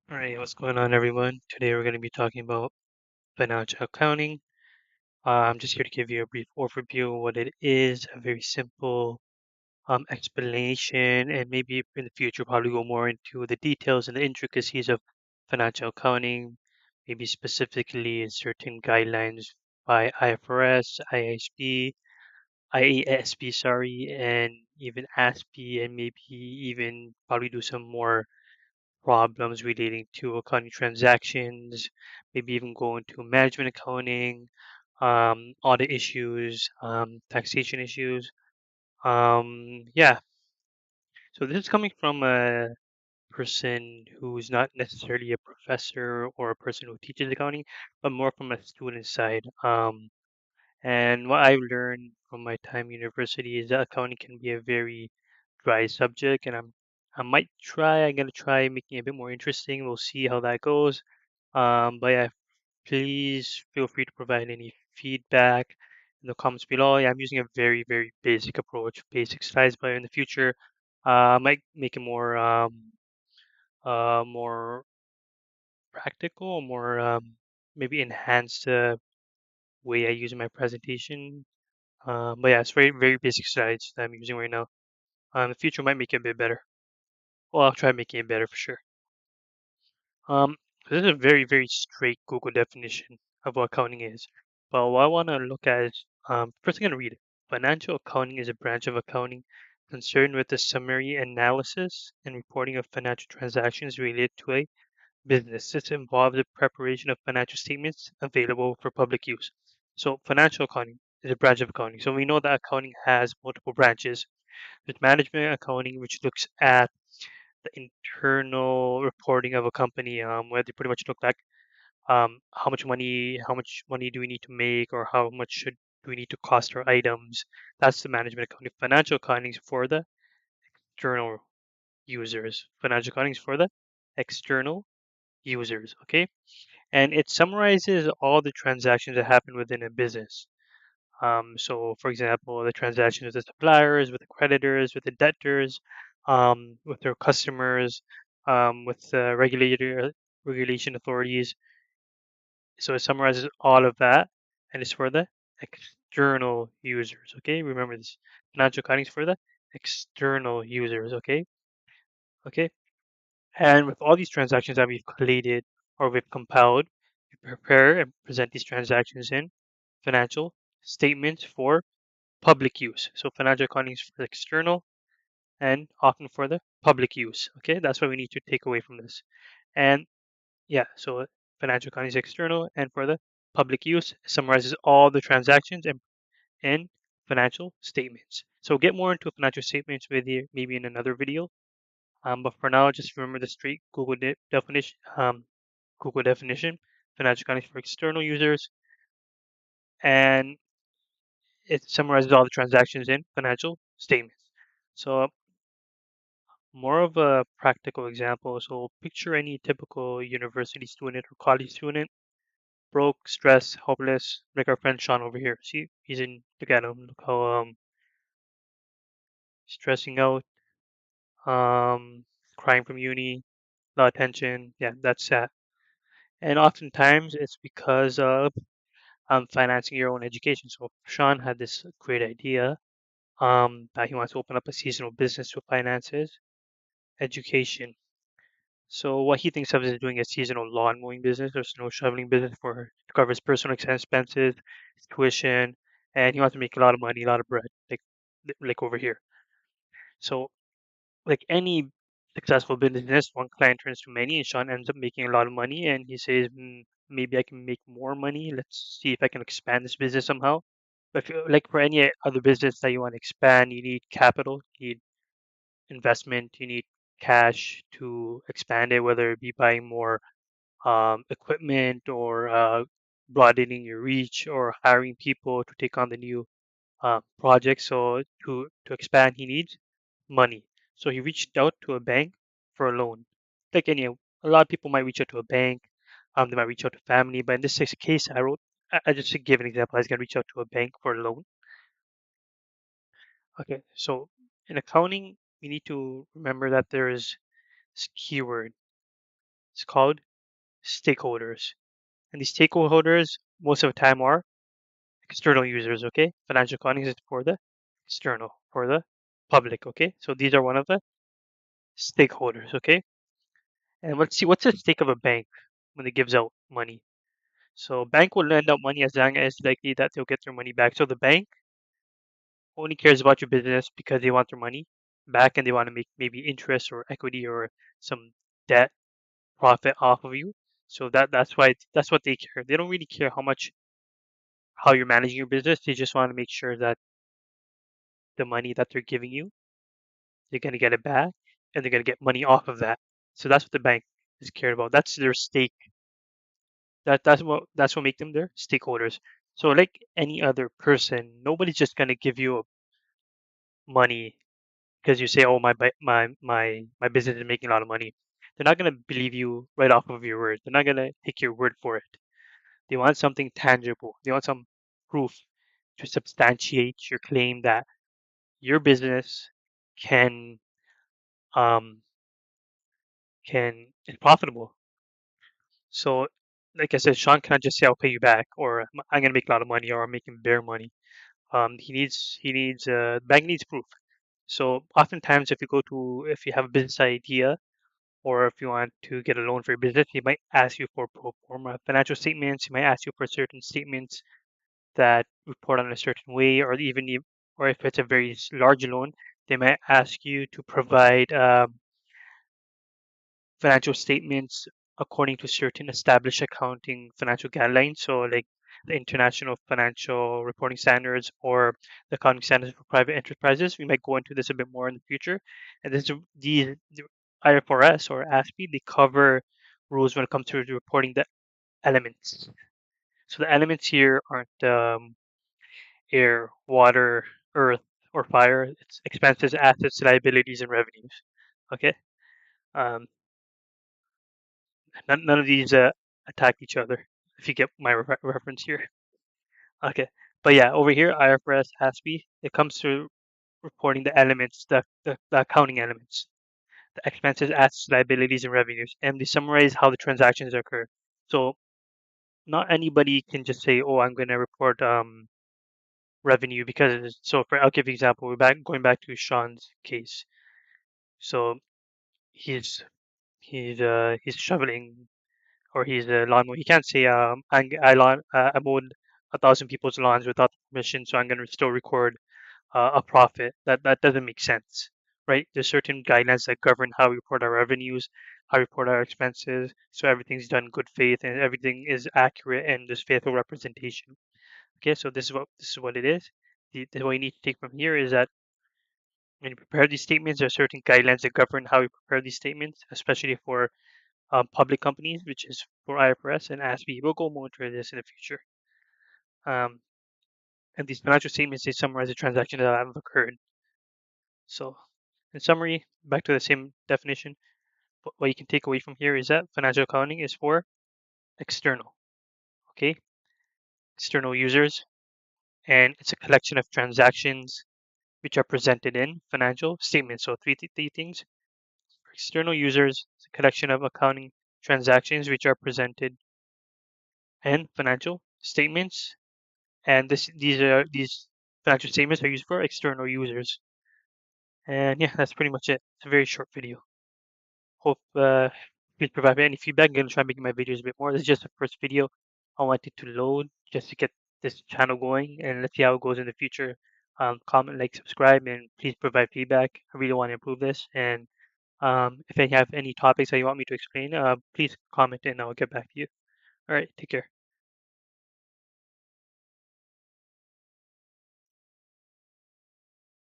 All right, what's going on, everyone? Today we're going to be talking about financial accounting. I'm just here to give you a brief overview of what it is, a very simple explanation, and maybe in the future probably go more into the details and the intricacies of financial accounting, maybe specifically in certain guidelines by IFRS, IASB, sorry, and even ASPE, and maybe even probably do some more problems relating to accounting transactions, maybe even go into management accounting, audit issues, taxation issues. Yeah, so this is coming from a person who's not necessarily a professor or a person who teaches accounting, but more from a student side. And what I've learned from my time in university is that accounting can be a very dry subject, and I'm gonna try making it a bit more interesting. We'll see how that goes. But yeah, please feel free to provide any feedback in the comments below. Yeah, I'm using a very basic approach, basic size, but in the future, I might make it more practical, more maybe enhance the way I use my presentation. But yeah, it's very basic size that I'm using right now. The future might make it a bit better. Well, I'll try making it better for sure. Um, this is a very straight Google definition of what accounting is. But what I want to look at is first I'm going to read it. Financial accounting is a branch of accounting concerned with the summary analysis and reporting of financial transactions related to a business. This involves the preparation of financial statements available for public use. So, financial accounting is a branch of accounting. So, we know that accounting has multiple branches. There's management accounting, which looks at the internal reporting of a company, where they pretty much look like how much money do we need to make, or how much should do we need to cost our items. That's the management accounting. Financial accounting is for the external users. Financial accounting is for the external users. Okay, and it summarizes all the transactions that happen within a business. So, for example, the transactions with the suppliers, with the creditors, with the debtors, with their customers, with the regulation authorities. So it summarizes all of that, and it's for the external users. Okay, remember this. Financial accounting is for the external users. Okay. And with all these transactions that we've collated or we've compiled, we prepare and present these transactions in financial statements for public use. So financial accounting is for the external and often for the public use. Okay, that's what we need to take away from this. And yeah, so financial accounting is external and for the public use. It summarizes all the transactions and financial statements. So we'll get more into financial statements with you maybe in another video. But for now, just remember the straight definition. Google definition. Financial accounting is for external users, and it summarizes all the transactions in financial statements. So more of a practical example. So picture any typical university student or college student, broke, stressed, hopeless, like our friend Sean over here. See, he's in. Look at him. Look how stressing out, um, crying from uni, a lot of tension. Yeah, that's sad. And oftentimes it's because of financing your own education. So Sean had this great idea that he wants to open up a seasonal business to finance his education. So what he thinks of is doing a seasonal lawn mowing business or snow shoveling business for to cover his personal expenses, his tuition, and he wants to make a lot of money, a lot of bread, like over here. So like any successful business, one client turns to many, and Sean ends up making a lot of money, and he says, maybe I can make more money. Let's see if I can expand this business somehow. But like for any other business that you want to expand, you need capital, you need investment, you need cash to expand it, whether it be buying more equipment or broadening your reach or hiring people to take on the new project. So to expand, he needs money. So he reached out to a bank for a loan. Like any, a lot of people might reach out to a bank. They might reach out to family, but in this case, I just to give an example. I was gonna reach out to a bank for a loan. Okay, so in accounting, we need to remember that there is this keyword. It's called stakeholders. And these stakeholders, most of the time, are external users, okay? Financial accounting is for the external, for the public, okay? So these are one of the stakeholders, okay? And let's see, what's the stake of a bank when it gives out money? So bank will lend out money as long as it's likely that they'll get their money back. So the bank only cares about your business because they want their money back and they want to make maybe interest or equity or some debt profit off of you. So that's why that's what they care. They don't really care how you're managing your business. They just want to make sure that the money that they're giving you, they're gonna get it back and they're gonna get money off of that. So that's what the bank is cared about. That's their stake. That's what make them their stakeholders. So like any other person, nobody's just gonna give you money because you say, "Oh, my business is making a lot of money." They're not gonna believe you right off of your word. They're not gonna take your word for it. They want something tangible. They want some proof to substantiate your claim that your business can um can is profitable. So, like I said, Sean can't just say, "I'll pay you back," or "I'm gonna make a lot of money," or "I'm making bare money." The bank needs proof. So, oftentimes, if you have a business idea, or if you want to get a loan for your business, he might ask you for pro forma financial statements. He might ask you for certain statements that report on a certain way, or if it's a very large loan, they might ask you to provide financial statements according to certain established accounting financial guidelines. So, like the International Financial Reporting Standards or the accounting standards for private enterprises. We might go into this a bit more in the future. And the IFRS or ASPE, they cover rules when it comes to reporting the elements. So the elements here aren't air, water, earth, or fire. It's expenses, assets, liabilities, and revenues. Okay. Um, none of these attack each other. If you get my reference here. Okay. But yeah, over here, IFRS has be. It comes to reporting the elements, the accounting elements, the expenses, assets, liabilities, and revenues, and they summarize how the transactions occur. So not anybody can just say, "Oh, I'm going to report revenue," because so for I'll give you an example. Going back to Sean's case. So he's he's shoveling or he's a lawnmower. He can't say I mowed 1,000 people's lawns without permission, so I'm going to still record a profit. That doesn't make sense, right? There's certain guidelines that govern how we report our revenues, how we report our expenses, so everything's done in good faith and everything is accurate and there's faithful representation. Okay, so this is what it is. What you need to take from here is that when you prepare these statements, there are certain guidelines that govern how we prepare these statements, especially for public companies, which is for IFRS and ASB. We'll go more into this in the future. Um, and these financial statements, they summarize the transactions that have occurred. So, in summary, back to the same definition, what you can take away from here is that financial accounting is for external, okay, external users, and it's a collection of transactions which are presented in financial statements. So, three things: for external users, it's a collection of accounting transactions which are presented in financial statements, and these financial statements are used for external users. And yeah, that's pretty much it. It's a very short video. Hope please provide me any feedback. I'm gonna try making my videos a bit more. This is just the first video I wanted to load just to get this channel going, and let's see how it goes in the future. Comment, like, subscribe, and please provide feedback. I really want to improve this. And if you have any topics that you want me to explain, please comment and I'll get back to you. All right, take care.